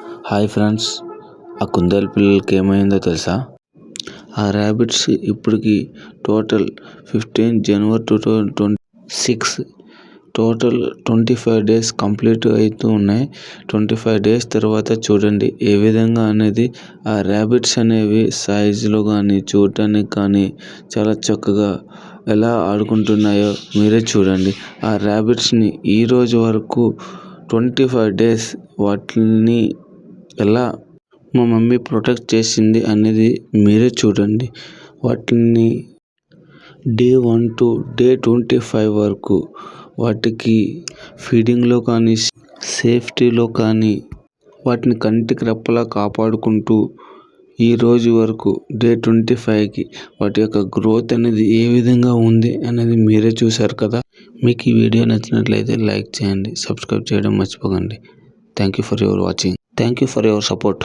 Hi friends, ఆ కుందేలు పిల్లలకి ఏమైందో తెలుసా? ఆ ర్యాబిట్స్ ఇప్పటికి టోటల్ 15 జనవరి 2026 టోటల్ 25 డేస్ కంప్లీట్ అవుతూ ఉన్నాయి. 25 డేస్ తర్వాత చూడండి ఏ విధంగా అనేది ఆ ర్యాబిట్స్ అనేవి సైజులో కానీ చూడటానికి కానీ చాలా చక్కగా ఎలా ఆడుకుంటున్నాయో మీరే చూడండి. ఆ ర్యాబిట్స్ని ఈరోజు వరకు 25 డేస్ వాటిని ఎలా మా మమ్మీ ప్రొటెక్ట్ చేసింది అనేది మీరే చూడండి. వాటిని డే 1 to డే 25 వరకు వాటికి ఫీడింగ్లో కానీ సేఫ్టీలో కానీ వాటిని కంటికి రెప్పలా కాపాడుకుంటూ ఈ రోజు వరకు డే 25కి వాటి యొక్క గ్రోత్ అనేది ఏ విధంగా ఉంది అనేది మీరే చూశారు కదా. మీకు ఈ వీడియో నచ్చినట్లయితే లైక్ చేయండి, సబ్స్క్రైబ్ చేయడం మర్చిపోకండి. Thank you for your watching. Thank you for your support.